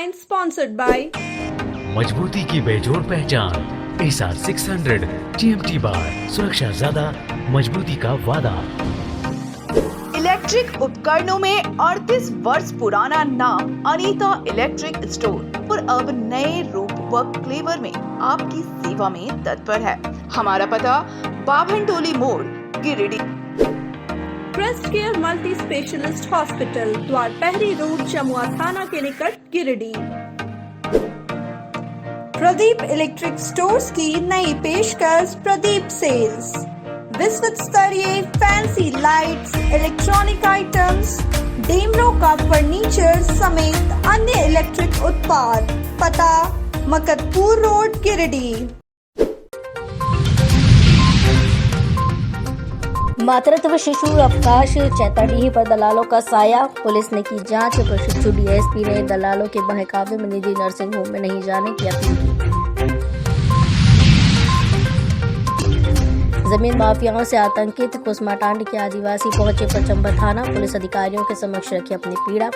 headline sponsored by मजबूती की बेजोड़ पहचान ASR 600 TMT बार, सुरक्षा ज्यादा, मजबूती का वादा। इलेक्ट्रिक उपकरणों में 38 वर्ष पुराना नाम अनीता इलेक्ट्रिक स्टोर और अब नए रूप व फ्लेवर में आपकी सेवा में तत्पर है। हमारा पता बाभनटोली मोड़, Giridih. Crest Care multi specialist hospital, Dwarpahari road, Chamua थाना के निकट, गिरिडीह। प्रदीप इलेक्ट्रिक स्टोर्स की नई पेशकश प्रदीप सेल्स, विश्व स्तरीय fancy lights, electronic items, Damro का फर्नीचर समेत अन्य इलेक्ट्रिक उत्पाद। पता मकतपुर रोड, गिरिडीह। मातृत्व शिशु अवकाश चैताडीह पर दलालों का साया, पुलिस ने की जांच। प्रशिक्षु डीएसपी ने दलालों के बहकावे में निजी नर्सिंग होम में नहीं जाने की अपील की। जमीन माफियाओं से आतंकित कुसमाटांडी के आदिवासी पहुंचे पचंबा थाना, पुलिस अधिकारियों के समक्ष रखी अपनी पीड़ा,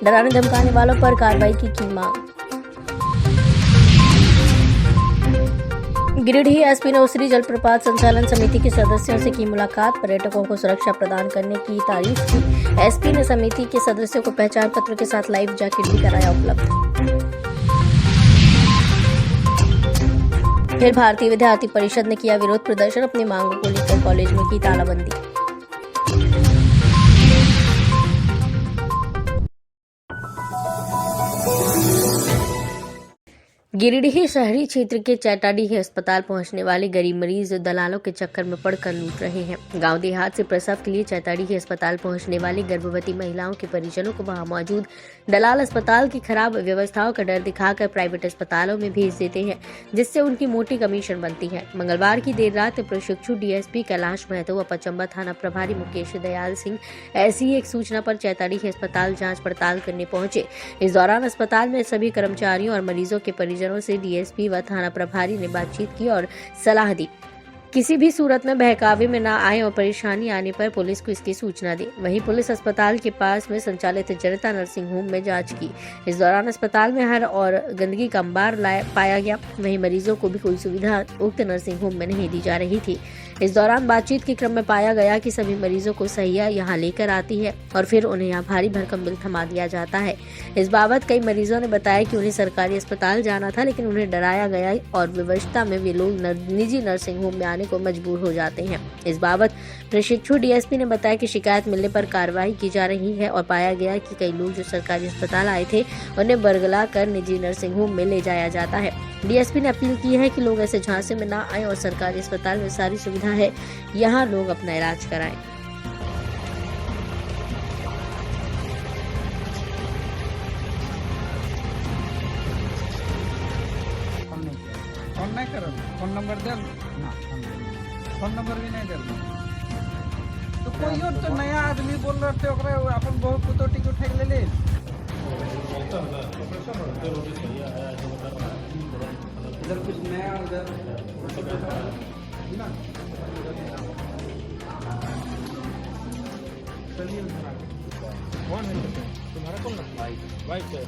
डराने धमकाने वालों पर कार्रवाई की मांग। गिरिडीह एसपी ने उसरी जलप्रपात संचालन समिति के सदस्यों से की मुलाकात, पर्यटकों को सुरक्षा प्रदान करने की तारीफ की। एसपी ने समिति के सदस्यों को पहचान पत्र के साथ लाइफ जैकेट भी कराया उपलब्ध। फिर भारतीय विद्यार्थी परिषद ने किया विरोध प्रदर्शन, अपनी मांगों को लेकर कॉलेज में की तालाबंदी। गिरिडीह शहरी क्षेत्र के चैताडीह अस्पताल पहुंचने वाले गरीब मरीज दलालों के चक्कर में पड़कर लूट रहे हैं। गांव देहात से प्रसव के लिए चैताडीह अस्पताल पहुंचने वाली गर्भवती महिलाओं के परिजनों को वहां मौजूद दलाल अस्पताल की खराब व्यवस्थाओं का डर दिखाकर प्राइवेट अस्पतालों में भेज देते हैं, जिससे उनकी मोटी कमीशन बनती है। मंगलवार की देर रात प्रशिक्षु डीएसपी कैलाश महतो व पचंबा थाना प्रभारी मुकेश दयाल सिंह ऐसी एक सूचना पर चैताडीह अस्पताल जाँच पड़ताल करने पहुंचे। इस दौरान अस्पताल में सभी कर्मचारियों और मरीजों के परिजनों से डीएसपी व थाना प्रभारी ने बातचीत की और सलाह दी किसी भी सूरत में बहकावे में न आए और परेशानी आने पर पुलिस को इसकी सूचना दे। वहीं पुलिस अस्पताल के पास में संचालित जनता नर्सिंग होम में जांच की। इस दौरान अस्पताल में हर और गंदगी का अंबार पाया गया। वहीं मरीजों को भी कोई सुविधा उक्त नर्सिंग होम में नहीं दी जा रही थी। इस दौरान बातचीत के क्रम में पाया गया कि सभी मरीजों को सहिया यहाँ लेकर आती है और फिर उन्हें यहाँ भारी भरकम बिल थमा दिया जाता है। इस बाबत कई मरीजों ने बताया कि उन्हें सरकारी अस्पताल जाना था, लेकिन उन्हें डराया गया और विवशता में वे लोग निजी नर्सिंग होम में आने को मजबूर हो जाते हैं। इस बाबत प्रशिक्षु डीएसपी ने बताया कि शिकायत मिलने पर कार्रवाई की जा रही है और पाया गया कि कई लोग जो सरकारी अस्पताल आए थे उन्हें बरगला कर निजी नर्सिंग होम में ले जाया जाता है। डीएसपी ने अपील की है कि लोग ऐसे झांसे में ना आए और सरकारी अस्पताल में सारी सुविधा है, यहाँ लोग अपना इलाज कराएं। फोन नहीं करो, फोन नंबर दे ना, फोन नंबर भी नहीं दे। तो कोई और तो नया आदमी बोल रहे थे, ओकरे अपन बहुत कुतोटी के उठा ले ले। इधर कुछ नया उधर चलिए। कौन है तुम्हारा? कौन वाइफ है?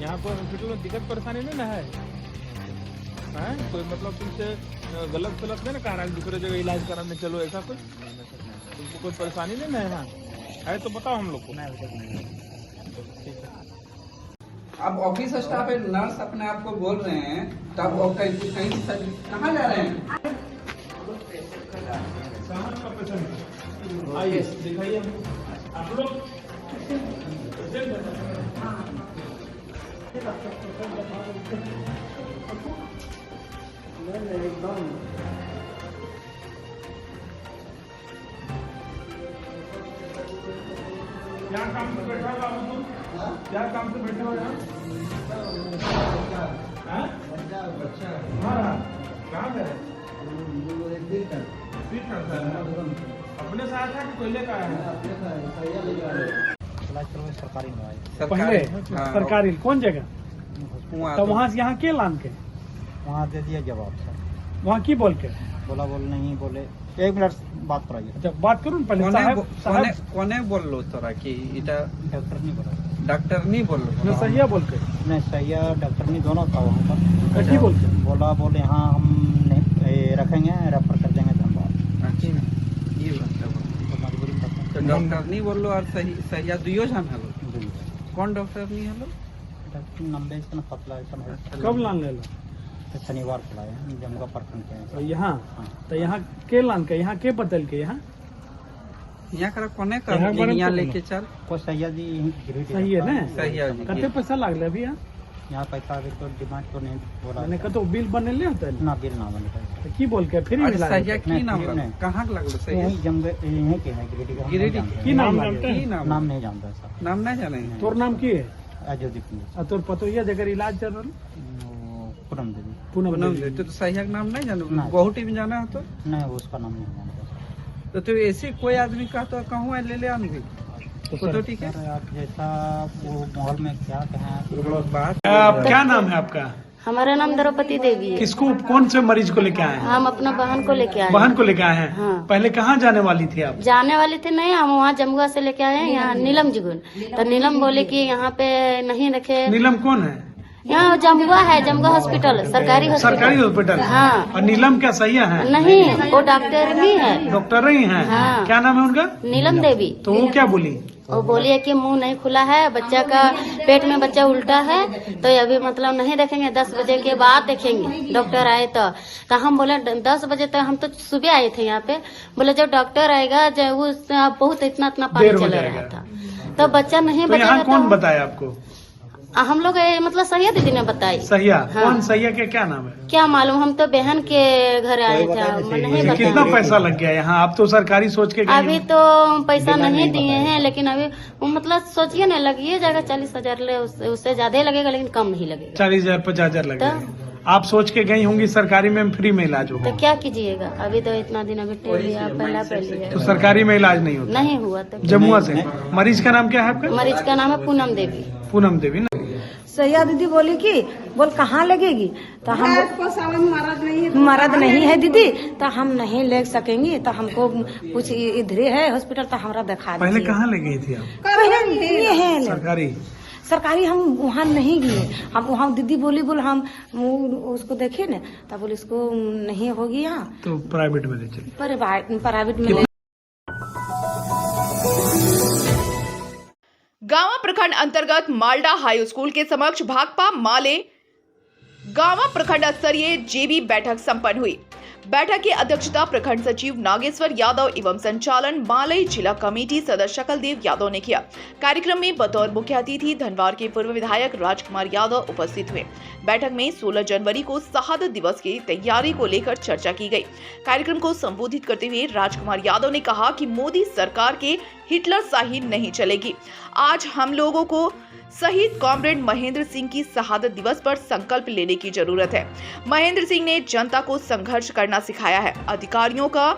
यहाँ पर हॉस्पिटल में दिक्कत परेशानी नहीं ना है? कोई मतलब तुमसे गलत नहीं ना कह रहा है दूसरे जगह इलाज कराने चलो, ऐसा कुछ तुमको कोई परेशानी नहीं ना है? हाँ है तो बताओ हम लोग को। ठीक है। अब ऑफिस स्टाफ है, नर्स अपने आप को बोल रहे हैं, तब कहीं कहाँ जा रहे हैं? आइए दिखाइए आप लोग। एकदम क्या काम से बैठा हुआ तुम? क्या काम से बैठे हो यहाँ? बच्चा कहाँ है? अपने से आया था कि कोयले का आया है? सरकारी में आया। सरकारी कौन जगह? तो वहाँ से यहाँ के लान के वहाँ दे दिया जवाब सर। वहाँ की बोल के बोला नहीं बोले। एक मिनट बात कराइए। अच्छा बात करूँ पहले। कोने बोल लो तोरा कि इटा डॉक्टर नहीं बोला। डॉक्टर नहीं बोल न सहिया बोल के नहीं सैया डॉक्टर नहीं दोनों था वहाँ पर। कथी बोल के बोले हाँ हम नहीं रखेंगे, रेफर कर देंगे धनबाद। ये बात है। तो मजबूरी करते तो डॉक्टर नहीं बोल लो और सही दुइयो जान हलो हैं। कौन डॉक्टर नहीं हलो डॉक्टर नंबर इसका पतला ऐसा कब लान ले लो तो शनिवार को लाए हैं, जमुआ प्रखंड के तो हैं। यहाँ हाँ। तो यहाँ के लान के यहाँ के बदल के यहाँ यहाँ करा कोने यहाँ कर बड़े यहाँ को लेके चल कोई सैया जी यहीं गिरिडीह सही है रहता ना? सही है जी। कते पैसा लागले अभी यहाँ यहाँ पैसा अभी तो डिमांड तो नहीं बोला। मैंने कतो बिल बनले होता है ना बिल ना बने पैसा। तो की बोल के फिर और मिला सहिया की नहीं, नाम नहीं, लगलो नहीं। कहाँ के लगलो सहिया यहीं जमगे यहीं के हैं गिरिडीह के, हम नहीं गिरिडीह जानते की हैं। नाम जानते की हैं नाम नाम नहीं जानता सर। नाम नहीं जाने तोर नाम की है अयोध्या कुंज, और तोर पतोहिया जगह इलाज चल रहा वो पूनम देवी। पूनम पूनम देवी। दे तो सहिया का नाम नहीं जानो नहीं। बहुत टीम जाना हो तो नहीं उसका नाम नहीं जानता सर। तो तू ऐसे कोई आदमी का तो कहूँ ले ले आने तो ठीक है सर आप जैसा वो माहौल में क्या कहें। बात क्या नाम है आपका? हमारा नाम द्रौपदी देवी है। किसको कौन से मरीज को लेके आए हैं? हम अपना बहन को लेके आए बहन हैं। को लेके आए हैं। हाँ। पहले कहाँ जाने वाली थी आप? जाने वाले थे नहीं, हम वहाँ जमुआ से लेके आए हैं यहाँ नीलम जुगुन। तो नीलम बोले कि यहाँ पे नहीं रखे। नीलम कौन है? यहाँ जमुआ है, जमुआ हॉस्पिटल, सरकारी सरकारी हॉस्पिटल। हॉस्पिटल। हाँ। और नीलम क्या सही है? नहीं, वो डॉक्टर भी है, डॉक्टर ही हैं। हाँ। क्या नाम है उनका? नीलम देवी। तो वो क्या बोली? वो बोली है कि मुंह नहीं खुला है, बच्चा का पेट में बच्चा उल्टा है, तो अभी मतलब नहीं देखेंगे, 10 बजे के बाद देखेंगे डॉक्टर आए तो हम बोले 10 बजे तक, हम तो सुबह आए थे यहाँ पे, बोले जब डॉक्टर आएगा जब वो बहुत इतना पानी देर हो चल जाएगा। रहा था, तो बच्चा नहीं तो यहाँ बचेगा। कौन बताया आपको? हम लोग मतलब सहिया दीदी ने बताई। सहिया? हाँ। कौन सहिया के क्या नाम है? क्या मालूम, हम तो बहन के घर आए थे, नहीं तो कितना बताया। पैसा लग गया यहाँ? आप तो सरकारी सोच के गई अभी हैं। तो पैसा नहीं दिए हैं, लेकिन अभी वो मतलब सोचिए ना, लगिए जाएगा 40,000 ले, उससे ज्यादा ही लगेगा, लेकिन कम नहीं लगेगा। 40,000 50,000 लग तो? गए। आप सोच के गई होंगी सरकारी में फ्री में इलाज होगा, तो क्या कीजिएगा, अभी तो इतना दिन अभी टेल लिया, पहला है, तो सरकारी में इलाज नहीं होता। नहीं हुआ तो। जमुआ से। मरीज का नाम क्या है आपका? मरीज का नाम है पूनम देवी। पूनम देवी ना? सैया दीदी बोली कि बोल कहाँ लगेगी, तो हम मर्द नहीं है दीदी, तो हम नहीं ले सकेंगे, तो हमको कुछ इधर है हॉस्पिटल, तो हमारा दिखा पहले दीजिए। कहाँ ले गई थी आप? पहले ये है सरकारी? सरकारी हम वहाँ नहीं गए, हम वहाँ दीदी बोल हम उसको देखे न, तब बोले इसको नहीं होगी यहाँ, तो प्राइवेट में ले चलिए। प्राइवेट में गांवा प्रखंड अंतर्गत मालडा हाई स्कूल के समक्ष भाकपा माले गांवा प्रखंड स्तरीय जेबी बैठक संपन्न हुई। बैठक की अध्यक्षता प्रखंड सचिव नागेश्वर यादव एवं संचालन मालई जिला कमेटी सदस्य शकल देव यादव ने किया। कार्यक्रम में बतौर मुख्य अतिथि धनवार के पूर्व विधायक राजकुमार यादव उपस्थित हुए। बैठक में 16 जनवरी को शहादत दिवस की तैयारी को लेकर चर्चा की गई। कार्यक्रम को संबोधित करते हुए राजकुमार यादव ने कहा कि मोदी सरकार के हिटलर शाही नहीं चलेगी। आज हम लोगों को शहीद कॉमरेड महेंद्र सिंह की शहादत दिवस पर संकल्प लेने की जरूरत है। महेंद्र सिंह ने जनता को संघर्ष करना सिखाया है। अधिकारियों का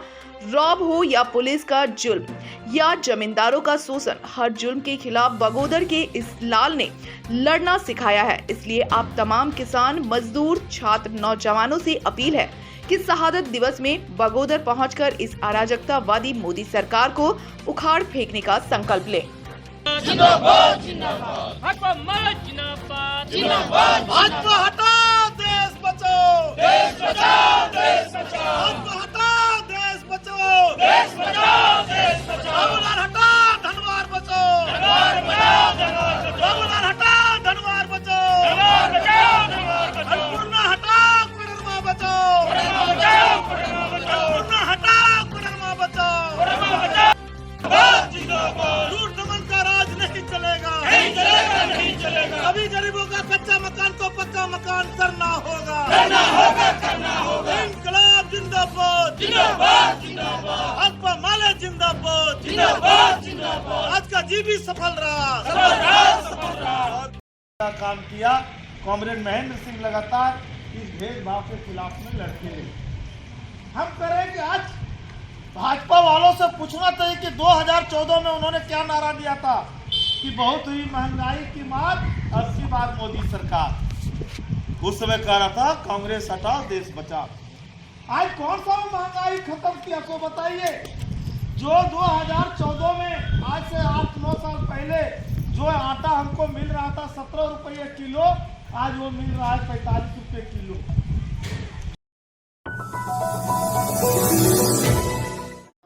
रौब हो या पुलिस का जुल्म या जमींदारों का शोषण, हर जुल्म के खिलाफ बगोदर के इस लाल ने लड़ना सिखाया है। इसलिए आप तमाम किसान, मजदूर, छात्र, नौजवानों से अपील है कि शहादत दिवस में बगोदर पहुंचकर इस अराजकतावादी मोदी सरकार को उखाड़ फेंकने का संकल्प लें। जिंदाबाद जिंदाबाद भाजपा माला जिंदाबाद जिंदाबाद भाजपा हटाओ देश बचाओ देश बचाओ देश बचाओ भाजपा हटाओ देश बचाओ देश बचाओ देश बचाओ बाबूलाल हटाओ धनवार बचाओ धनवार बचाओ धनवार बचाओ बाबूलाल हटाओ धनवार बचाओ धनवार बचाओ धनवार बचाओ अन्नपूर्णा हटाओ कोडरमा बचाओ कोडरमा बचाओ कोडरमा बचाओ अन्नपूर्णा हटाओ कोडरमा बचाओ कोडरमा बचाओ जिंदाबाद लूट दमन का राज नहीं चलेगा नहीं चलेगा नहीं चलेगा। सभी गरीबों का कच्चा मकान को पक्का मकान करना होगा करना होगा करना होगा। इंकलाब जिंदाबाद जिंदाबाद जिंदाबाद भाजपा माले जिंदाबाद जिंदाबाद जिंदाबाद। आज का जीबी सफल रहा सफल रहा सफल रहा। काम किया। कॉमरेड महेंद्र सिंह लगातार इस भेदभाव के खिलाफ में लड़ते रहे। हम करें कि आज भाजपा वालों से पूछना चाहिए कि 2014 में उन्होंने क्या नारा दिया था कि बहुत हुई महंगाई की मार, 80 बार मोदी सरकार। उस समय कह रहा था कांग्रेस हटाओ देश बचाओ। आज कौन सा महंगाई खत्म किया तो बताइए। जो 2014 में आज से 8-9 साल पहले जो आटा हमको मिल रहा था 17 रुपये किलो, आज वो मिल रहा है 45 रुपये किलो।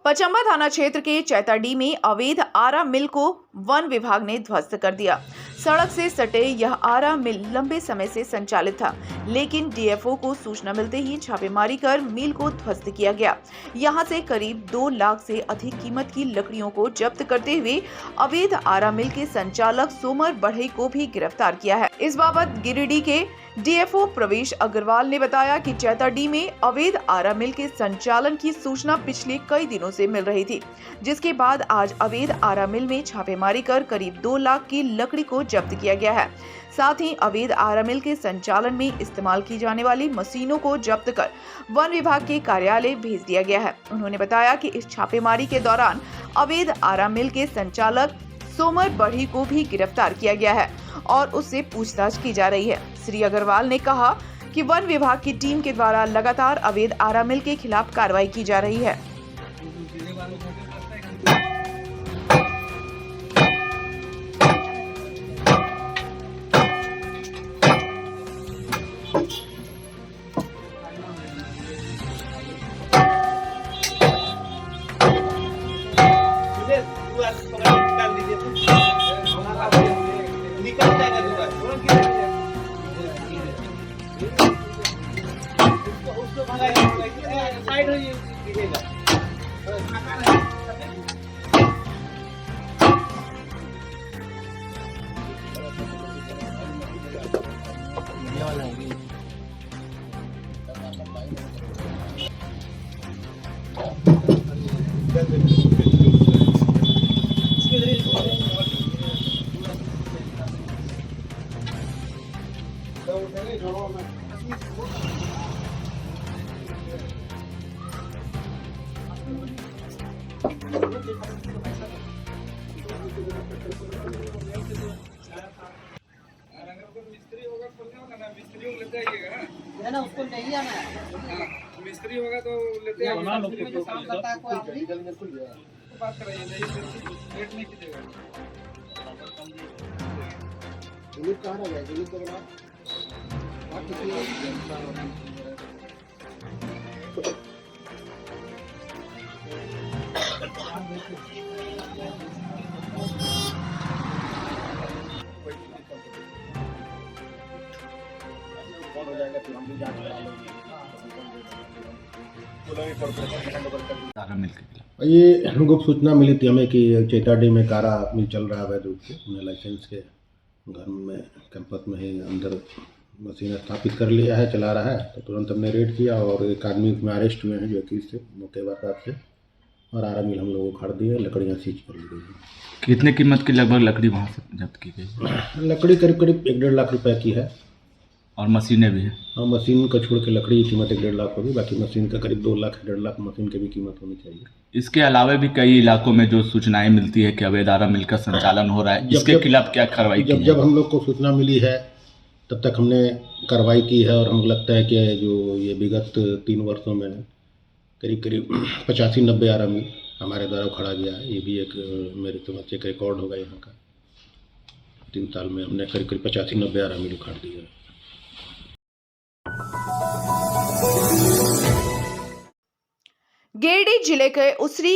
पचम्बा थाना क्षेत्र के चैताडी में अवैध आरा मिल को वन विभाग ने ध्वस्त कर दिया। सड़क से सटे यह आरा मिल लंबे समय से संचालित था, लेकिन डीएफओ को सूचना मिलते ही छापेमारी कर मिल को ध्वस्त किया गया। यहां से करीब 2 लाख से अधिक कीमत की लकड़ियों को जब्त करते हुए अवैध आरा मिल के संचालक सोमर बढ़ई को भी गिरफ्तार किया है। इस बाबत गिरिडीह के डीएफओ प्रवेश अग्रवाल ने बताया कि चैताडी में अवैध आरा मिल के संचालन की सूचना पिछले कई दिनों से मिल रही थी, जिसके बाद आज अवैध आरा मिल में छापेमारी कर करीब 2 लाख की लकड़ी को जब्त किया गया है। साथ ही अवैध आरा मिल के संचालन में इस्तेमाल की जाने वाली मशीनों को जब्त कर वन विभाग के कार्यालय भेज दिया गया है। उन्होंने बताया कि इस छापेमारी के दौरान अवैध आरा मिल के संचालक सोमर बढ़ी को भी गिरफ्तार किया गया है और उससे पूछताछ की जा रही है। श्री अग्रवाल ने कहा कि वन विभाग की टीम के द्वारा लगातार अवैध आरा मिल के खिलाफ कार्रवाई की जा रही है। मिस्त्री होगा तो लेते हैं, बात कराइए, रेट नहीं कीजिएगा। ये गुप्त सूचना मिली थी हमें कि चैताडी में कारा मिल चल रहा है अवैध रूप से। हमने लाइसेंस के घर में कैंपस में ही अंदर मशीन स्थापित कर लिया है, चला रहा है। तो तुरंत हमने रेड किया और एक आदमी उसमें अरेस्ट हुए हैं जो 21 से मुकेबाद से, और आरा मिल हम लोगों को खड़ दिए, लकड़ियाँ सीज कर ली गई। कितने कीमत की लगभग लकड़ी वहाँ से जब्त की गई? लकड़ी करीब करीब 1-1.5 लाख रुपए की है, और मशीनें भी हैं। हाँ, मशीन का छोड़ के लकड़ी की कीमत 1-1.5 लाख होगी, बाकी मशीन का करीब 2 लाख 1.5 लाख मशीन की भी कीमत होनी चाहिए। इसके अलावा भी कई इलाकों में जो सूचनाएं मिलती है कि अवैध आरा मिल का संचालन हो रहा है, इसके खिलाफ क्या कार्रवाई की? जब हम लोग को सूचना मिली है तब तक हमने कार्रवाई की है, और हमको लगता है कि जो ये विगत 3 वर्षों में करीब करीब 85-90 आरा मिल हमारे द्वारा खड़ा गया है। ये भी एक मेरे समझ से एक रिकॉर्ड होगा यहाँ का। 3 साल में हमने करीब करीब 85-90 आरा मिल उखाड़ दिया है। गिरिडीह जिले के उसरी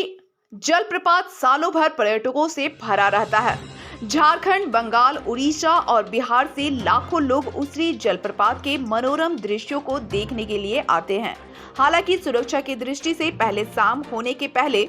जलप्रपात सालों भर पर्यटकों से भरा रहता है। झारखंड, बंगाल, उड़ीसा और बिहार से लाखों लोग उसरी जलप्रपात के मनोरम दृश्यों को देखने के लिए आते हैं। हालांकि सुरक्षा की दृष्टि से पहले शाम होने के पहले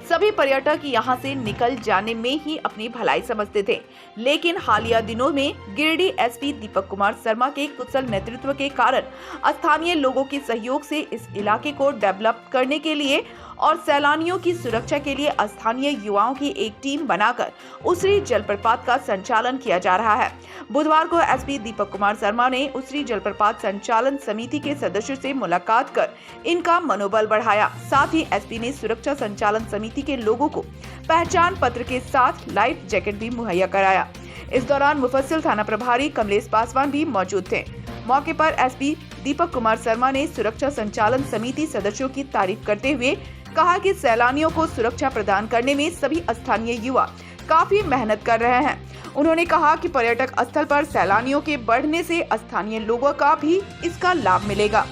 सभी पर्यटक यहां से निकल जाने में ही अपनी भलाई समझते थे, लेकिन हालिया दिनों में गिरिडीह एसपी दीपक कुमार शर्मा के कुशल नेतृत्व के कारण स्थानीय लोगों के सहयोग से इस इलाके को डेवलप करने के लिए और सैलानियों की सुरक्षा के लिए स्थानीय युवाओं की एक टीम बनाकर उसरी जलप्रपात का संचालन किया जा रहा है। बुधवार को एसपी दीपक कुमार शर्मा ने उसरी जलप्रपात संचालन समिति के सदस्यों से मुलाकात कर इनका मनोबल बढ़ाया। साथ ही एसपी ने सुरक्षा संचालन समिति के लोगों को पहचान पत्र के साथ लाइफ जैकेट भी मुहैया कराया। इस दौरान मुफस्सिल थाना प्रभारी कमलेश पासवान भी मौजूद थे। मौके पर एसपी दीपक कुमार शर्मा ने सुरक्षा संचालन समिति सदस्यों की तारीफ करते हुए कहा कि सैलानियों को सुरक्षा प्रदान करने में सभी स्थानीय युवा काफी मेहनत कर रहे हैं। उन्होंने कहा कि पर्यटक स्थल पर सैलानियों के बढ़ने से स्थानीय लोगों का भी इसका लाभ मिलेगा।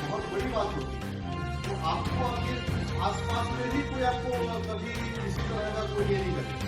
बहुत बड़ी बात होती है, तो आपको आपके आसपास में भी कोई आपको कभी इसी तरह का कोई ये नहीं लगेगा।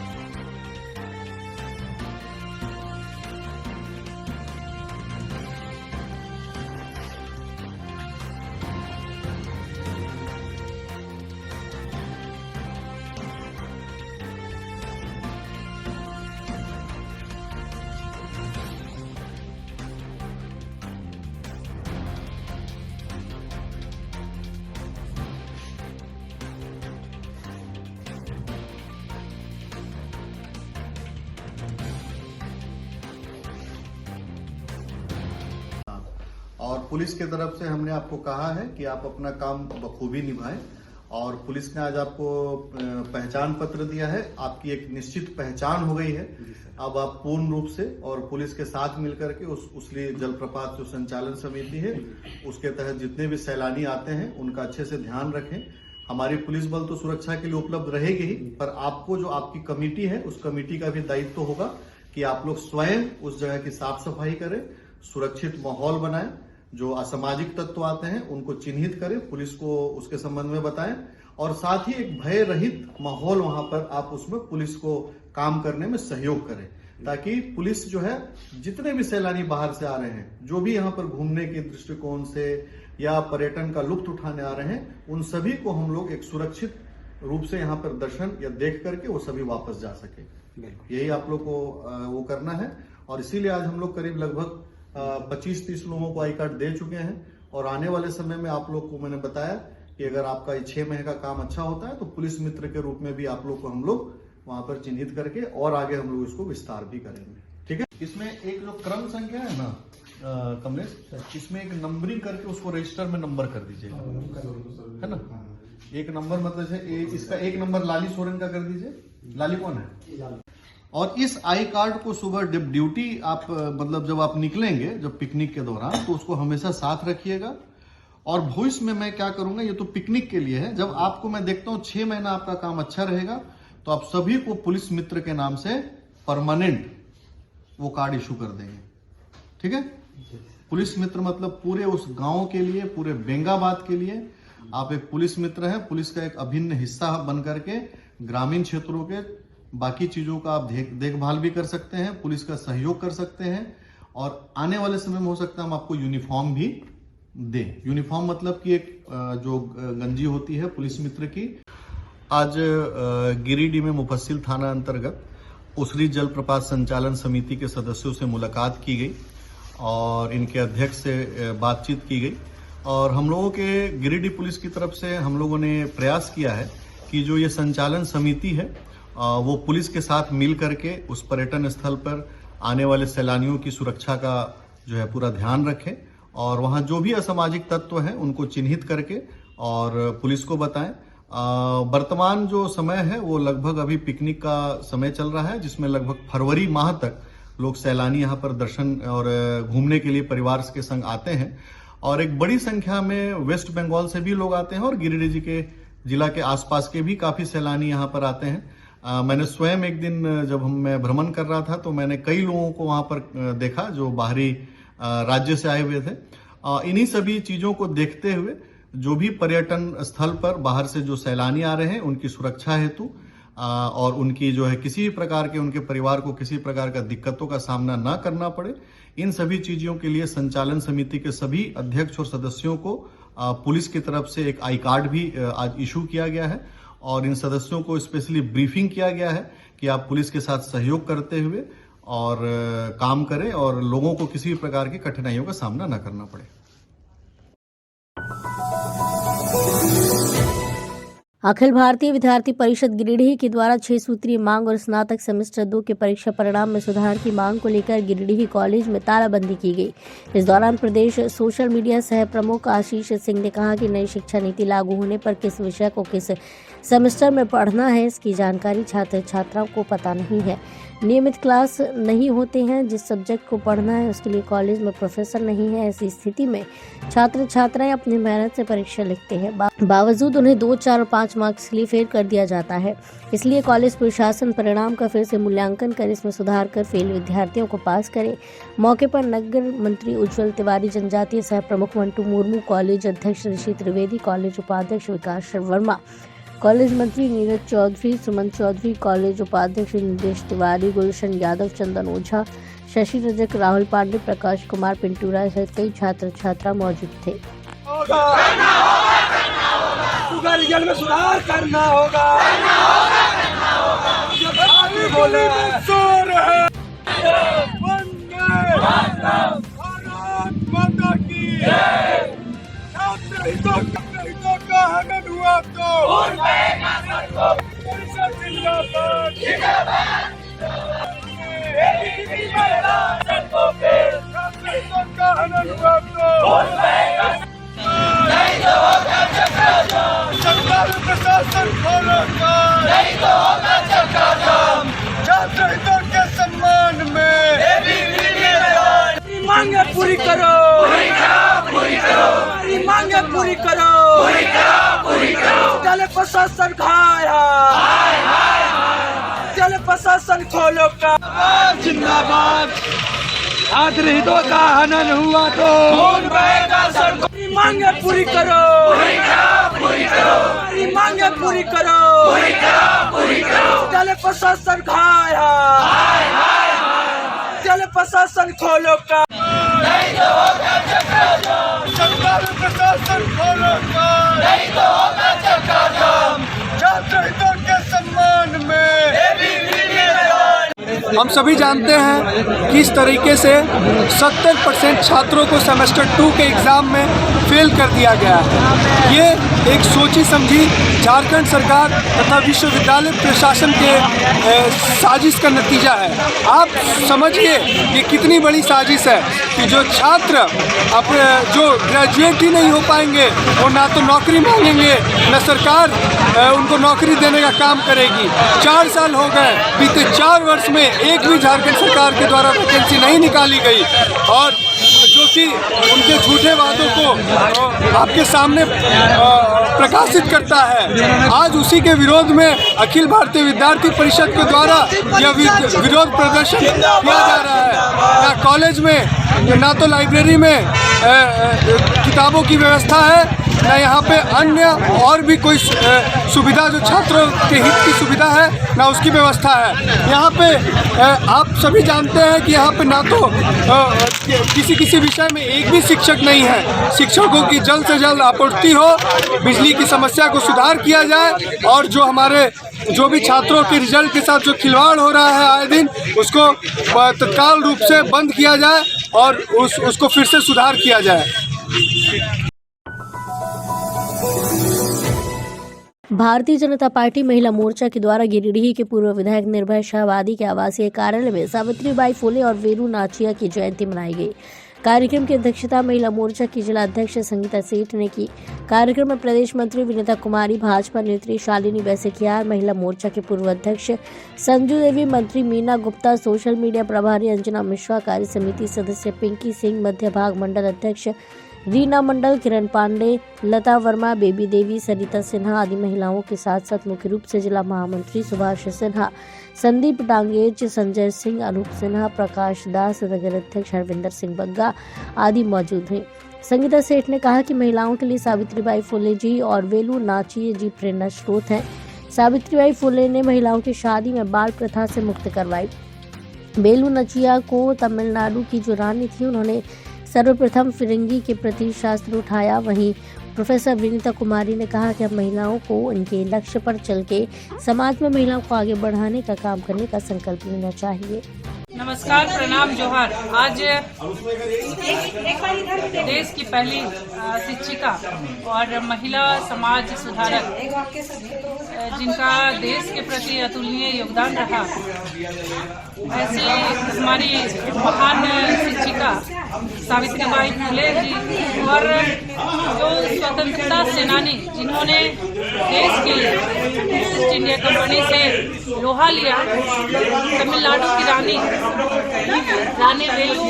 और पुलिस की तरफ से हमने आपको कहा है कि आप अपना काम बखूबी निभाएं और पुलिस ने आज आपको पहचान पत्र दिया है। आपकी एक निश्चित पहचान हो गई है। अब आप पूर्ण रूप से और पुलिस के साथ मिलकर के उसली जलप्रपात जो संचालन समिति है उसके तहत जितने भी सैलानी आते हैं उनका अच्छे से ध्यान रखें। हमारी पुलिस बल तो सुरक्षा के लिए उपलब्ध रहेगी ही, पर आपको जो आपकी कमेटी है उस कमेटी का भी दायित्व होगा कि आप लोग स्वयं उस जगह की साफ सफाई करें, सुरक्षित माहौल बनाएं, जो असामाजिक तत्व आते हैं उनको चिन्हित करें, पुलिस को उसके संबंध में बताएं और साथ ही एक भय रहित माहौल वहां पर आप उसमें पुलिस को काम करने में सहयोग करें, ताकि पुलिस जो है जितने भी सैलानी बाहर से आ रहे हैं, जो भी यहाँ पर घूमने के दृष्टिकोण से या पर्यटन का लुत्फ उठाने आ रहे हैं, उन सभी को हम लोग एक सुरक्षित रूप से यहाँ पर दर्शन या देख करके वो सभी वापस जा सके। यही आप लोग को वो करना है और इसीलिए आज हम लोग करीब लगभग 25-30 लोगों को आई कार्ड दे चुके हैं और आने वाले समय में आप लोग को मैंने बताया कि अगर आपका 6 महीने का काम अच्छा होता है तो पुलिस मित्र के रूप में भी आप लोग को हम लोग वहां पर चिन्हित करके और आगे हम लोग इसको विस्तार भी करेंगे। ठीक है, इसमें एक जो क्रम संख्या है ना कमलेश, इसमें एक नंबरिंग करके उसको रजिस्टर में नंबर कर दीजिएगा, है ना। एक नंबर मतलब इसका एक नंबर लाली सोरेन का कर दीजिए। लाली कौन है? और इस आई कार्ड को सुबह ड्यूटी आप मतलब जब आप निकलेंगे जब पिकनिक के दौरान तो उसको हमेशा साथ रखिएगा। और भविष्य में मैं क्या करूंगा, ये तो पिकनिक के लिए है, जब आपको मैं देखता हूँ 6 महीना आपका काम अच्छा रहेगा तो आप सभी को पुलिस मित्र के नाम से परमानेंट वो कार्ड इशू कर देंगे। ठीक है, पुलिस मित्र मतलब पूरे उस गांव के लिए, पूरे बेंगाबाद के लिए आप एक पुलिस मित्र हैं। पुलिस का एक अभिन्न हिस्सा बन करके ग्रामीण क्षेत्रों के बाकी चीजों का आप देखभाल भी कर सकते हैं, पुलिस का सहयोग कर सकते हैं और आने वाले समय में हो सकता है हम आपको यूनिफॉर्म भी दें। यूनिफॉर्म मतलब कि एक जो गंजी होती है पुलिस मित्र की। आज गिरिडीह में मुफस्सिल थाना अंतर्गत उसरी जलप्रपात संचालन समिति के सदस्यों से मुलाकात की गई और इनके अध्यक्ष से बातचीत की गई और हम लोगों के गिरिडीह पुलिस की तरफ से हम लोगों ने प्रयास किया है कि जो ये संचालन समिति है वो पुलिस के साथ मिल करके उस पर्यटन स्थल पर आने वाले सैलानियों की सुरक्षा का जो है पूरा ध्यान रखें और वहाँ जो भी असामाजिक तत्व हैं उनको चिन्हित करके और पुलिस को बताएं। वर्तमान जो समय है वो लगभग अभी पिकनिक का समय चल रहा है, जिसमें लगभग फरवरी माह तक लोग सैलानी यहाँ पर दर्शन और घूमने के लिए परिवार के संग आते हैं और एक बड़ी संख्या में वेस्ट बंगाल से भी लोग आते हैं और गिरिडीह जी के जिला के आसपास के भी काफी सैलानी यहाँ पर आते हैं। मैंने स्वयं एक दिन जब मैं भ्रमण कर रहा था तो मैंने कई लोगों को वहां पर देखा जो बाहरी राज्य से आए हुए थे। इन्हीं सभी चीजों को देखते हुए जो भी पर्यटन स्थल पर बाहर से जो सैलानी आ रहे हैं उनकी सुरक्षा हेतु और उनकी जो है किसी भी प्रकार के उनके परिवार को किसी प्रकार का दिक्कतों का सामना ना करना पड़े, इन सभी चीजों के लिए संचालन समिति के सभी अध्यक्ष और सदस्यों को पुलिस की तरफ से एक आई कार्ड भी आज इशू किया गया है और इन सदस्यों को स्पेशली ब्रीफिंग किया गया है कि आप पुलिस के साथ सहयोग करते हुए और काम करें और लोगों को किसी भी प्रकार की कठिनाइयों का सामना न करना पड़े। अखिल भारतीय विद्यार्थी परिषद गिरिडीह के द्वारा 6 सूत्रीय मांग और स्नातक सेमेस्टर 2 के परीक्षा परिणाम में सुधार की मांग को लेकर गिरिडीह कॉलेज में तालाबंदी की गई। इस दौरान प्रदेश सोशल मीडिया सह प्रमुख आशीष सिंह ने कहा कि नई शिक्षा नीति लागू होने पर किस विषय को किस सेमेस्टर में पढ़ना है इसकी जानकारी छात्र छात्राओं को पता नहीं है। नियमित क्लास नहीं होते हैं। जिस सब्जेक्ट को पढ़ना है उसके लिए कॉलेज में प्रोफेसर नहीं है। ऐसी स्थिति में छात्र छात्राएं अपनी मेहनत से परीक्षा लिखते हैं, बावजूद उन्हें 2, 4 और 5 मार्क्स के लिए फेल कर दिया जाता है। इसलिए कॉलेज प्रशासन परिणाम का फिर से मूल्यांकन कर इसमें सुधार कर फेल विद्यार्थियों को पास करे। मौके पर नगर मंत्री उज्जवल तिवारी, जनजातीय सह प्रमुख मंटू मुर्मू, कॉलेज अध्यक्ष ऋषि त्रिवेदी, कॉलेज उपाध्यक्ष विकास वर्मा, कॉलेज मंत्री नीरज चौधरी, सुमन चौधरी, कॉलेज उपाध्यक्ष निदेश तिवारी, गुलशन यादव, चंदन ओझा, शशि रजक, राहुल पांडे, प्रकाश कुमार, पिंटू राय सहित कई छात्र छात्रा मौजूद थे। रिजल्ट में सुधार करना होगा। बोले माता की का हनन हुआ तो का हनन हुआ तो सरकार प्रशासन खोलो नहीं तो होगा चक्काजाम। छात्र हितों के सम्मान में मांगे पूरी करो, मांगे पूरी करो, चले प्रशासन खाया, चले प्रशासन खोलो का जिंदाबाद। छात्र हितों का हनन हुआ तो मांगे पूरी करो, मांगे पूरी करो, चले प्रशासन खाया, चले प्रशासन खोलो का सरकार प्रशासन खोलो का नहीं तो होगा चक्काजाम। छात्र हितों के सम्मान में हम सभी जानते हैं किस तरीके से 70% छात्रों को सेमेस्टर 2 के एग्ज़ाम में फेल कर दिया गया है। ये एक सोची समझी झारखंड सरकार तथा विश्वविद्यालय प्रशासन के साजिश का नतीजा है। आप समझिए कि कितनी बड़ी साजिश है कि जो छात्र जो ग्रेजुएट ही नहीं हो पाएंगे वो ना तो नौकरी मांगेंगे, न सरकार उनको नौकरी देने का काम करेगी। 4 साल हो गए, बीते 4 वर्ष में एक भी झारखंड सरकार के द्वारा वैकेंसी नहीं निकाली गई और जो कि उनके झूठे वादों को आपके सामने प्रकाशित करता है। आज उसी के विरोध में अखिल भारतीय विद्यार्थी परिषद के द्वारा यह विरोध प्रदर्शन किया जा रहा है। ना कॉलेज में ना तो लाइब्रेरी में किताबों की व्यवस्था है, ना यहाँ पे अन्य और भी कोई सुविधा जो छात्रों के हित की सुविधा है ना उसकी व्यवस्था है। यहाँ पे आप सभी जानते हैं कि यहाँ पे ना तो किसी विषय में एक भी शिक्षक नहीं है। शिक्षकों की जल्द से जल्द आपूर्ति हो, बिजली की समस्या को सुधार किया जाए और जो भी छात्रों के रिजल्ट के साथ जो खिलवाड़ हो रहा है आए दिन उसको तत्काल रूप से बंद किया जाए और उसको फिर से सुधार किया जाए। भारतीय जनता पार्टी महिला मोर्चा के द्वारा गिरिडीह के पूर्व विधायक निर्भय शाहवादी के आवासीय कार्यालय में सावित्रीबाई फुले और वीरू नाचिया की जयंती मनाई गई। कार्यक्रम की अध्यक्षता महिला मोर्चा की जिला अध्यक्ष संगीता सेठ ने की। कार्यक्रम में प्रदेश मंत्री विनीता कुमारी, भाजपा नेत्री शालिनी बैसेकियार, महिला मोर्चा के पूर्व अध्यक्ष संजू देवी, मंत्री मीना गुप्ता, सोशल मीडिया प्रभारी अंजना मिश्रा, कार्य समिति सदस्य पिंकी सिंह, मध्य भाग मंडल अध्यक्ष रीना मंडल, किरण पांडे, लता वर्मा, बेबी देवी, सरिता सिन्हा आदि महिलाओं के साथ साथ मुख्य रूप से जिला महामंत्री सुभाष सिन्हा, संदीप डांगेज, संजय सिंह, अनूप सिन्हा, प्रकाश दास, नगर अध्यक्ष हरविंदर सिंह बग्गा आदि मौजूद हैं। संगीता सेठ ने कहा कि महिलाओं के लिए सावित्रीबाई फुले जी और वेलू नाचिए जी प्रेरणा स्रोत हैं। सावित्रीबाई फुले ने महिलाओं की शादी में बाल प्रथा से मुक्त करवाई। वेलू नाचिया को तमिलनाडु की जो रानी थी उन्होंने सर्वप्रथम फिरंगी के प्रति शास्त्र उठाया। वहीं प्रोफेसर विनीता कुमारी ने कहा कि अब महिलाओं को उनके लक्ष्य पर चल के समाज में महिलाओं को आगे बढ़ाने का काम करने का संकल्प लेना चाहिए। नमस्कार, प्रणाम, जोहार। आज देश की पहली शिक्षिका और महिला समाज सुधारक, जिनका देश के प्रति अतुलनीय योगदान रहा, ऐसी हमारी महान शिक्षिका सावित्रीबाई फुले जी और जो स्वतंत्रता सेनानी जिन्होंने देश के लिए ईस्ट इंडिया कंपनी से लोहा लिया, तमिलनाडु की रानी वेलु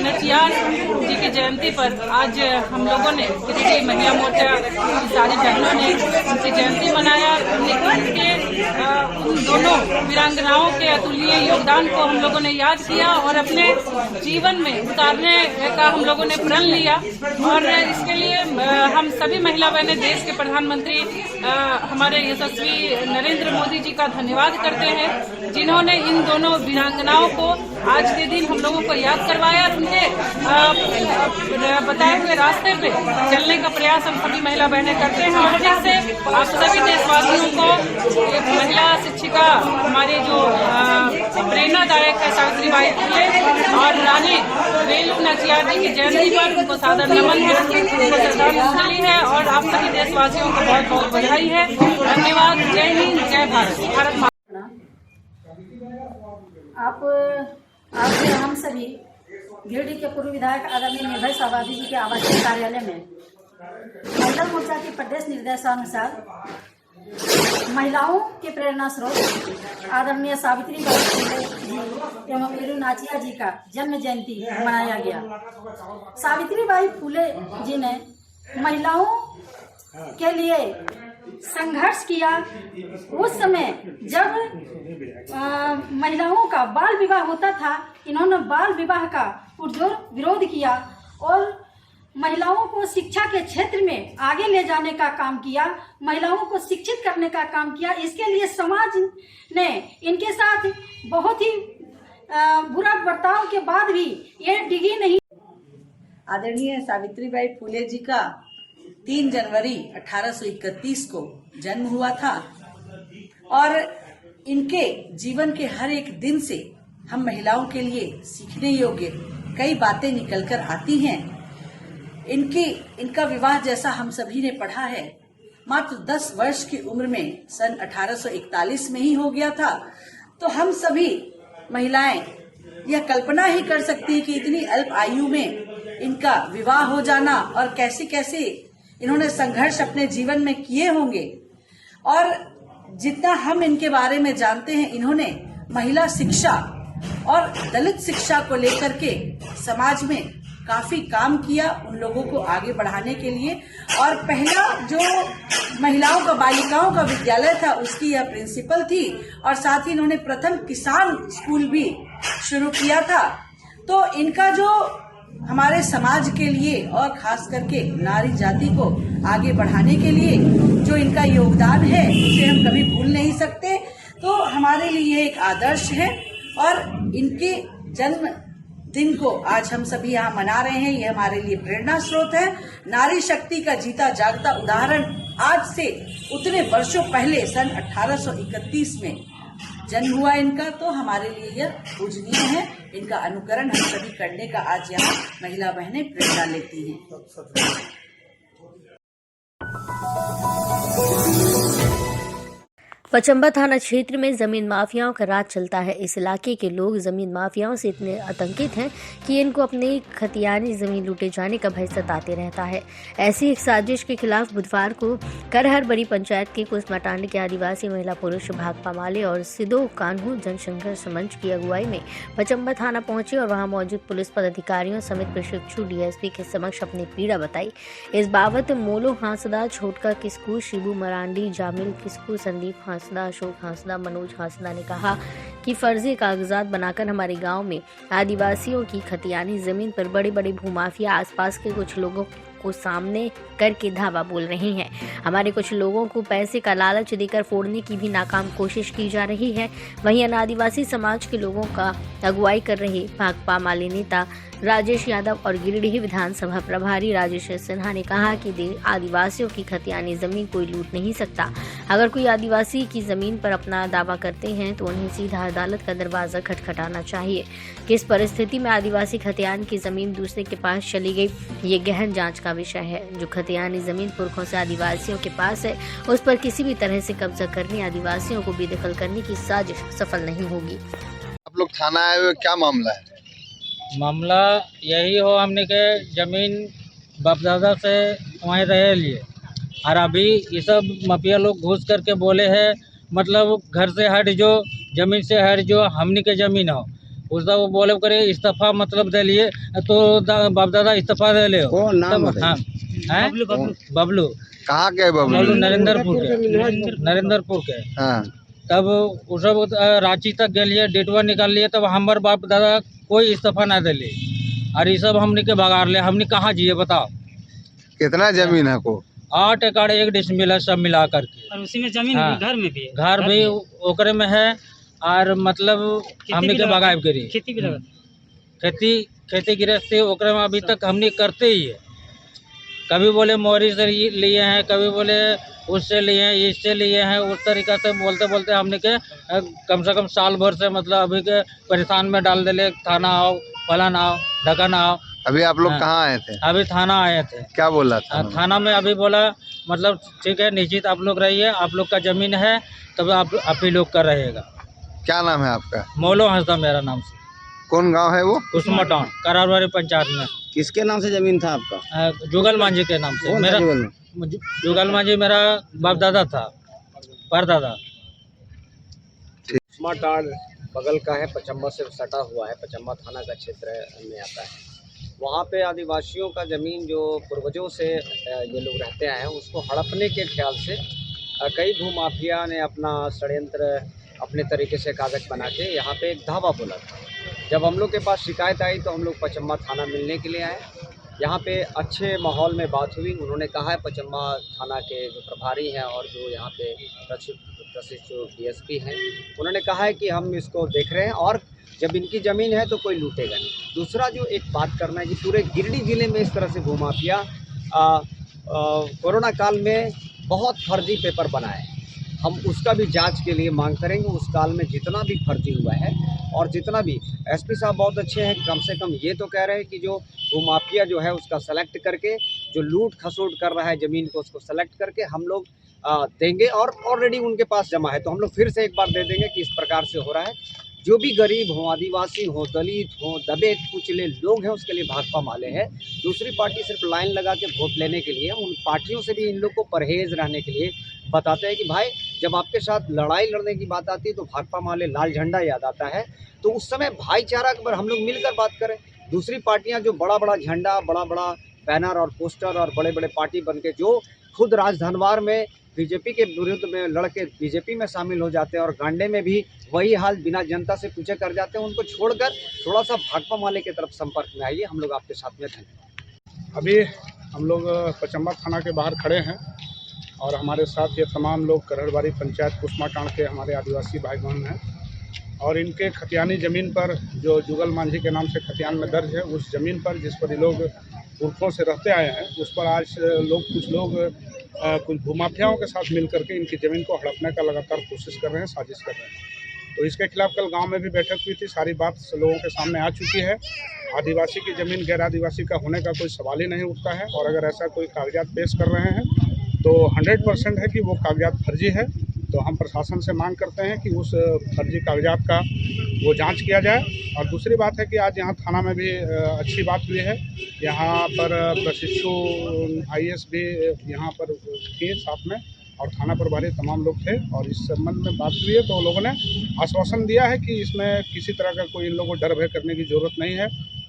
नाचियार जी की जयंती पर आज हम लोगों ने गिरिडीह महिला मोर्चा की सारी बहनों ने उनकी जयंती मनाया। उनके उन दोनों वीरांगनाओं के अतुलनीय योगदान को हम लोगों ने याद किया और अपने जीवन में उतारने का हम लोगों ने प्रण लिया। और इसके लिए हम सभी महिला बहनें देश के प्रधानमंत्री हमारे यशस्वी नरेंद्र मोदी जी का धन्यवाद करते हैं, जिन्होंने इन दोनों वीरांगनाओं को आज के दिन हम लोगों को याद करवाया और उनके बताए हुए रास्ते पे चलने का प्रयास हम सभी महिला बहनें करते हैं। और जिससे आप सभी देशवासियों को एक महिला शिक्षिका हमारे जो प्रेरणादायक है सावित्रीबाई फुले और रानी वेलु नाचियार जी की जयंती पर उनको सादर नमन है, उनको श्रद्धांजलि है और आप सभी देशवासियों को बहुत बहुत बधाई है। धन्यवाद। जय हिंद, जय भारत। भारत माता। आज हम सभी गिरिडीह के पूर्व विधायक आदरणीय निर्भय शाहबादी जी के आवासीय कार्यालय में महिला मोर्चा के प्रदेश निर्देशानुसार महिलाओं के प्रेरणा स्रोत आदरणीय सावित्रीबाई फुले जी एवं वेलु नाचियार जी का जन्म जयंती मनाया गया। सावित्रीबाई फुले जी ने महिलाओं के लिए संघर्ष किया। उस समय जब महिलाओं का बाल विवाह होता था, इन्होंने बाल विवाह का पुरजोर विरोध किया और महिलाओं को शिक्षा के क्षेत्र में आगे ले जाने का काम किया, महिलाओं को शिक्षित करने का काम किया। इसके लिए समाज ने इनके साथ बहुत ही बुरा बर्ताव के बाद भी ये डिगी नहीं। आदरणीय सावित्रीबाई फुले जी का 3 जनवरी 1831 को जन्म हुआ था और इनके जीवन के हर एक दिन से हम महिलाओं के लिए सीखने योग्य कई बातें निकलकर आती हैं। इनका विवाह, जैसा हम सभी ने पढ़ा है, मात्र 10 वर्ष की उम्र में सन 1841 में ही हो गया था। तो हम सभी महिलाएं यह कल्पना ही कर सकती हैं कि इतनी अल्प आयु में इनका विवाह हो जाना और कैसे कैसे इन्होंने संघर्ष अपने जीवन में किए होंगे। और जितना हम इनके बारे में जानते हैं, इन्होंने महिला शिक्षा और दलित शिक्षा को लेकर के समाज में काफी काम किया उन लोगों को आगे बढ़ाने के लिए। और पहला जो महिलाओं का बालिकाओं का विद्यालय था उसकी यह प्रिंसिपल थी और साथ ही इन्होंने प्रथम किसान स्कूल भी शुरू किया था। तो इनका जो हमारे समाज के लिए और खास करके नारी जाति को आगे बढ़ाने के लिए जो इनका योगदान है उसे हम कभी भूल नहीं सकते। तो हमारे लिए एक आदर्श है और इनके जन्म दिन को आज हम सभी यहाँ मना रहे हैं। ये हमारे लिए प्रेरणा स्रोत है। नारी शक्ति का जीता जागता उदाहरण आज से उतने वर्षों पहले सन 1831 में जन्म हुआ इनका, तो हमारे लिए यह पूजनीय है। इनका अनुकरण हम सभी करने का आज यहाँ महिला बहनें प्रेरणा लेती हैं। पचंबा थाना क्षेत्र में जमीन माफियाओं का राज चलता है। इस इलाके के लोग जमीन माफियाओं से इतने आतंकित हैं कि इनको अपनी खतियानी जमीन लूटे जाने का भय सताते रहता है। ऐसी एक साजिश के खिलाफ बुधवार को करहर बड़ी पंचायत के कुसमाटांड के आदिवासी महिला पुरुष भाकपा माले और सिदो कान्हू जनसंघर्ष मंच की अगुवाई में पचंबा थाना पहुंचे और वहां मौजूद पुलिस पदाधिकारियों समेत प्रशिक्षु डीएसपी के समक्ष अपनी पीड़ा बताई। इस बाबत मोलो हांसदा, छोटका किस्कू, शिबू मरांडी, जामिल किस्कू, संदीप हांसदा, अशोक हांसदा, मनोज हांसदा ने कहा कि फर्जी कागजात बनाकर हमारे गांव में आदिवासियों की खतियानी जमीन पर बड़े बड़े भूमाफिया आसपास के कुछ लोगों को सामने करके धावा बोल रही हैं। हमारे कुछ लोगों को पैसे का लालच देकर फोड़ने की भी नाकाम कोशिश की जा रही है। वहीं अन्य आदिवासी समाज के लोगों का अगुवाई कर रहे भाकपा माले नेता राजेश यादव और गिरिडीह विधानसभा प्रभारी राजेश सिन्हा ने कहा कि आदिवासियों की खतियानी जमीन कोई लूट नहीं सकता। अगर कोई आदिवासी की जमीन पर अपना दावा करते हैं तो उन्हें सीधा अदालत का दरवाजा खटखटाना चाहिए। किस परिस्थिति में आदिवासी खतियान की जमीन दूसरे के पास चली गई, ये गहन जांच का विषय है। जो खतियानी जमीन पुरखों से आदिवासियों के पास है, उस पर किसी भी तरह से कब्जा करने, आदिवासियों को बेदखल करने की साजिश सफल नहीं होगी। आप लोग थाना आए हुए, क्या मामला है? मामला यही हो, हमने के जमीन बापदादा से वहीं रहे लिए, और अभी ये सब माफिया लोग घुस करके बोले हैं, मतलब घर से हट जो, जमीन से हट जो, हमने के जमीन हो उसका वो बोले करे इस्तीफा मतलब दे लिए, तो बापदादा इस्तीफा दे ले। कौन नाम है? हाँ, बबलू। कहाँ के बबलू? नरेंद्रपुर के। हाँ। तब वो सब रांची तक गए, डेटवा निकाल लिए, तब हमारे बाप दादा कोई इस्तीफा ना दे ले, और ये सब हमने के भगार ले। हमने कहाँ जिए बताओ? कितना जमीन है को? 8 एकड़ 1 डिसमिल है, सब मिला करके। और उसी में जमीन हाँ, घर में भी है, घर भी ओकरे में है, और मतलब हमने के बगायब करी। खेती भी खेती गृहस्थी ओकरे में अभी तक हमने करते ही है। कभी बोले मोरी से लिए हैं, कभी बोले उससे लिए हैं, इससे लिए हैं, उस तरीका से बोलते बोलते हमने के कम से कम साल भर से मतलब अभी के परेशान में डाल दिले। थाना आओ, फलान आओ, ढकन आओ। अभी आप लोग हाँ। कहाँ आए थे? अभी थाना आए थे। क्या बोला था? थाना में अभी बोला मतलब ठीक है, निश्चित आप लोग रहिए, आप लोग का जमीन है, तब आप ही लोग का रहेगा। क्या नाम है आपका? मौलो हंसदा मेरा नाम से। कौन गांव है वो? कुसुमा टाउन, करारवाड़ी पंचायत में। किसके नाम से जमीन था आपका? जुगल मांझी के नाम से। मेरा जुगल मांझी मेरा बाप दादा था, परदादा। कुसुमा टाउन बगल का है, पचम्मा से सटा हुआ है, पचम्मा थाना का क्षेत्र में आता है। वहाँ पे आदिवासियों का ज़मीन जो पूर्वजों से ये लोग रहते आए हैं, उसको हड़पने के ख्याल से कई भूमाफिया ने अपना षड्यंत्र अपने तरीके से कागज बना के यहाँ पे एक धावा बोला था। जब हम लोग के पास शिकायत आई तो हम लोग पचम्मा थाना मिलने के लिए आए। यहाँ पे अच्छे माहौल में बात हुई। उन्होंने कहा है, पचम्मा थाना के जो प्रभारी हैं और जो यहाँ पे प्रशिक्षित जो डीएसपी हैं, उन्होंने कहा है कि हम इसको देख रहे हैं और जब इनकी ज़मीन है तो कोई लूटेगा नहीं। दूसरा जो एक बात करना है कि पूरे गिरिडीह ज़िले में इस तरह से भूमाफिया कोरोना काल में बहुत फर्जी पेपर बनाए, हम उसका भी जांच के लिए मांग करेंगे। उस काल में जितना भी फर्जी हुआ है और जितना भी, एसपी साहब बहुत अच्छे हैं, कम से कम ये तो कह रहे हैं कि जो भूमाफिया जो है उसका सेलेक्ट करके, जो लूट खसोट कर रहा है ज़मीन को, उसको सेलेक्ट करके हम लोग देंगे। और ऑलरेडी उनके पास जमा है तो हम लोग फिर से एक बार दे देंगे कि इस प्रकार से हो रहा है। जो भी गरीब हो, आदिवासी हो, दलित हो, दबे कुचले लोग हैं, उसके लिए भाकपा माले है। दूसरी पार्टी सिर्फ लाइन लगा के वोट लेने के लिए, उन पार्टियों से भी इन लोग को परहेज रहने के लिए बताते हैं कि भाई जब आपके साथ लड़ाई लड़ने की बात आती है तो भाकपा माले लाल झंडा याद आता है। तो उस समय भाईचारा पर हम लोग मिलकर बात करें। दूसरी पार्टियां जो बड़ा बड़ा झंडा, बड़ा बड़ा बैनर और पोस्टर और बड़े बड़े पार्टी बन के जो खुद राजधनवार में बीजेपी के विरुद्ध में लड़के बीजेपी में शामिल हो जाते हैं और गांडे में भी वही हाल बिना जनता से पूछे कर जाते हैं, उनको छोड़कर थोड़ा सा भाकपा माले की तरफ संपर्क में आइए। हम लोग आपके साथ में हैं। अभी हम लोग पचम्मा थाना के बाहर खड़े हैं और हमारे साथ ये तमाम लोग करहड़बाड़ी पंचायत कुसुमा टांड के हमारे आदिवासी भाई बहन हैं और इनके खतियानी ज़मीन पर जो जुगल मांझी के नाम से खतियान में दर्ज है, उस ज़मीन पर जिस पर ये लोग पुरखों से रहते आए हैं, उस पर आज कुछ लोग कुछ भूमाफियाओं के साथ मिल करके इनकी ज़मीन को हड़पने का लगातार कोशिश कर रहे हैं, साजिश कर रहे हैं। तो इसके खिलाफ कल गांव में भी बैठक हुई थी, सारी बात लोगों के सामने आ चुकी है। आदिवासी की ज़मीन गैर आदिवासी का होने का कोई सवाल ही नहीं उठता है और अगर ऐसा कोई कागजात पेश कर रहे हैं तो 100% है कि वो कागजात फर्जी है। तो हम प्रशासन से मांग करते हैं कि उस फर्जी कागजात का वो जांच किया जाए। और दूसरी बात है कि आज यहाँ थाना में भी अच्छी बात हुई है, यहाँ पर प्रशिक्षु IAS भी यहाँ पर थे साथ में और थाना प्रभारी तमाम लोग थे और इस संबंध में बात हुई है। तो लोगों ने आश्वासन दिया है कि इसमें किसी तरह का कोई इन लोगों को डर भय करने की ज़रूरत नहीं है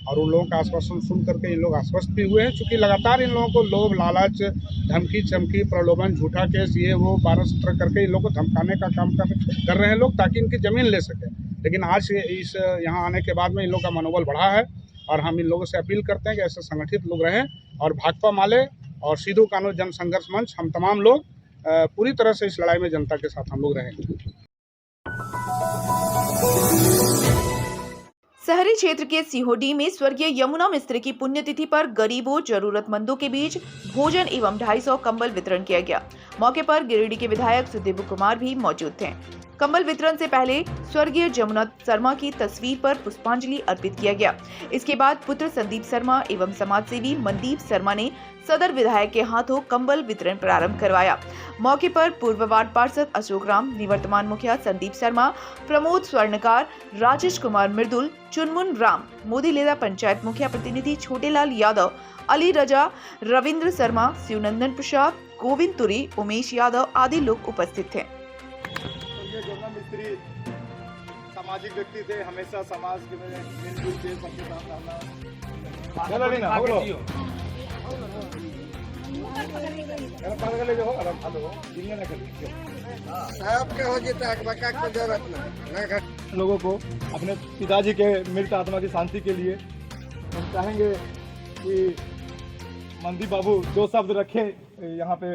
और उन लोगों का आश्वासन सुन करके इन लोग आश्वस्त भी हुए हैं। चूँकि लगातार इन लोगों को लोभ, लालच, धमकी चमकी, प्रलोभन, झूठा केस, ये वो 12-17 करके इन लोगों को धमकाने का काम कर रहे हैं लोग ताकि इनकी ज़मीन ले सकें। लेकिन आज इस यहाँ आने के बाद में इन लोग का मनोबल बढ़ा है और हम इन लोगों से अपील करते हैं कि ऐसे संगठित लोग रहें और भाकपा माले और सिद्धू कानून जन संघर्ष मंच हम तमाम लोग पूरी तरह से इस लड़ाई में जनता के साथ हम लोग रहेंगे। शहरी क्षेत्र के सिहोडी में स्वर्गीय यमुना मिस्त्री की पुण्यतिथि पर गरीबों जरूरतमंदों के बीच भोजन एवं 250 कंबल वितरण किया गया। मौके पर गिरिडीह के विधायक सुदेव कुमार भी मौजूद थे। कंबल वितरण से पहले स्वर्गीय जमुना शर्मा की तस्वीर पर पुष्पांजलि अर्पित किया गया। इसके बाद पुत्र संदीप शर्मा एवं समाजसेवी मनदीप शर्मा ने सदर विधायक के हाथों कंबल वितरण प्रारंभ करवाया। मौके पर पूर्व वार्ड पार्षद अशोक राम, निवर्तमान मुखिया संदीप शर्मा, प्रमोद स्वर्णकार, राजेश कुमार मृदुल, चुनमुन राम, मोदीलेदा पंचायत मुखिया प्रतिनिधि छोटेलाल यादव, अली रजा, रविंद्र शर्मा, शिवनंदन प्रसाद, गोविंद तुरी, उमेश यादव आदि लोग उपस्थित थे। यमुना मिस्त्री सामाजिक व्यक्ति थे, हमेशा समाज के में मिलजुल के सबके साथ रहना। लोगों को अपने पिताजी के मृत आत्मा की शांति के लिए हम चाहेंगे कि मनदीप बाबू 2 शब्द रखे यहाँ पे।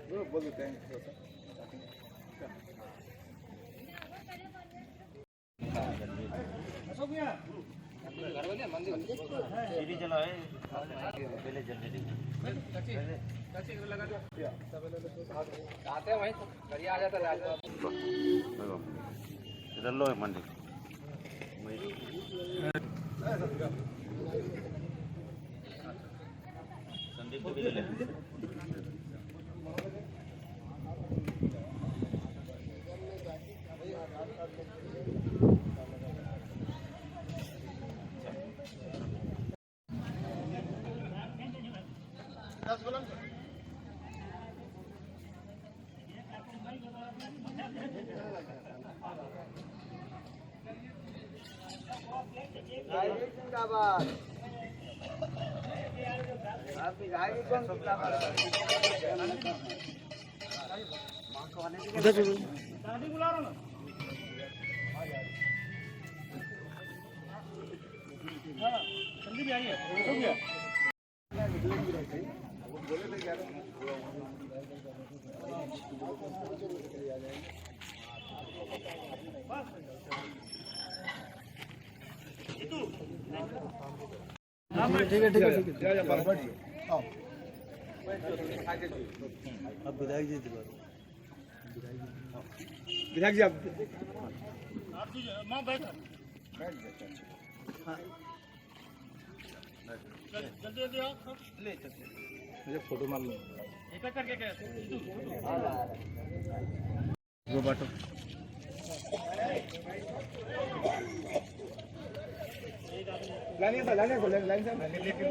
क्या बोल देते हैं। इधर लो मंदिर ठीक है अब विधायक जी आप जल्दी मुझे फोटो मार लो वो बाटो लाइन से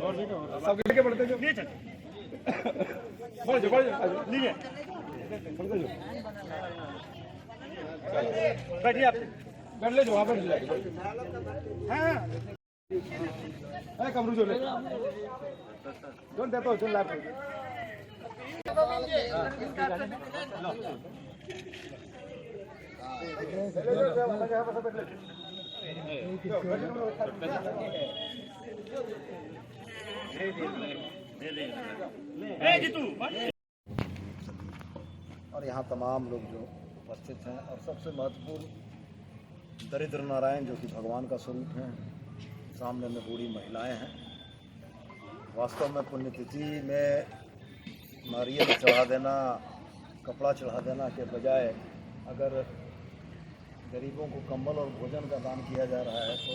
और भी तो सब लेके बढ़ते जो बढ़ जाओ लीजिए बढ़ते जो बैठिए आप बैठ ले जो वहाँ बैठ जाए। हाँ कमरू जो ले जोन देता हो जोन लाभ और यहाँ तमाम लोग जो उपस्थित हैं और सबसे महत्वपूर्ण दरिद्र नारायण जो कि भगवान का स्वरूप हैं, सामने में बूढ़ी महिलाएं हैं। वास्तव में पुण्यतिथि में नारियल चढ़ा देना, कपड़ा चढ़ा देना के बजाय अगर गरीबों को कंबल और भोजन का दान किया जा रहा है तो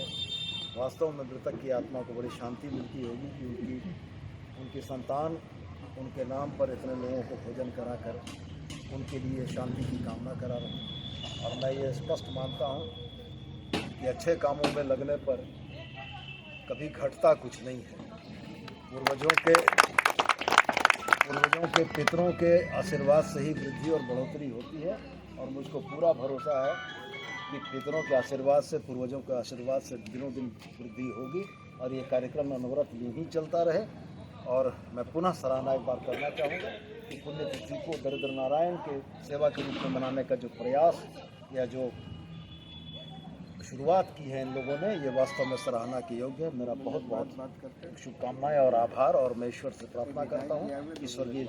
वास्तव में मृतक की आत्मा को बड़ी शांति मिलती होगी कि उनकी संतान उनके नाम पर इतने लोगों को भोजन कराकर उनके लिए शांति की कामना करा रहे हैं। और मैं ये स्पष्ट मानता हूँ कि अच्छे कामों में लगने पर कभी घटता कुछ नहीं है। पूर्वजों के पितरों के आशीर्वाद से ही वृद्धि और बढ़ोतरी होती है और मुझको पूरा भरोसा है कि पितरों के आशीर्वाद से, पूर्वजों के आशीर्वाद से दिनों दिन वृद्धि होगी और ये कार्यक्रम अनवरत यूं ही चलता रहे। और मैं पुनः सराहना एक बार करना चाहूँगा कि पुण्यतिथि को दरिद्र नारायण के सेवा के रूप में मनाने का जो प्रयास या जो शुरुआत की है इन लोगों ने, ये वास्तव में सराहना के योग्य है। मेरा बहुत बहुत शुभकामनाएं और आभार, और मैं ईश्वर से प्रार्थना करता हूँ कि स्वर्गीय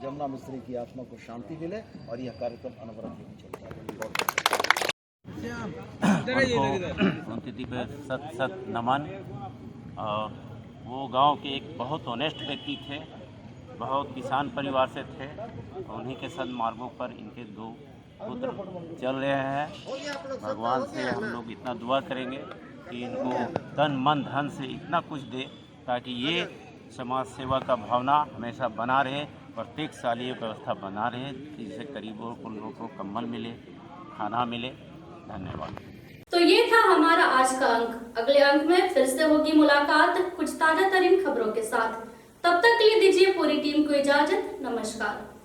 जमुना मिस्त्री की आत्मा को शांति मिले और यह कार्यक्रम अनवरत ही चलता रहे। पुण्यतिथि पर सत सत नमन। और वो गांव के एक बहुत ऑनेस्ट व्यक्ति थे, बहुत किसान परिवार से थे। उन्हीं के सन्मार्गों पर इनके दो पुत्र चल रहे हैं। भगवान से हम लोग इतना दुआ करेंगे कि इनको तन मन धन से इतना कुछ दे ताकि ये समाज सेवा का भावना हमेशा बना रहे। प्रत्येक साल ये व्यवस्था बना रहे जिससे गरीबों को लोगों को कंबल मिले, खाना मिले। धन्यवाद। तो ये था हमारा आज का अंक। अगले अंक में फिर से होगी मुलाकात कुछ ताजा तरीन खबरों के साथ। तब तक के लिए दीजिए पूरी टीम को इजाजत। नमस्कार।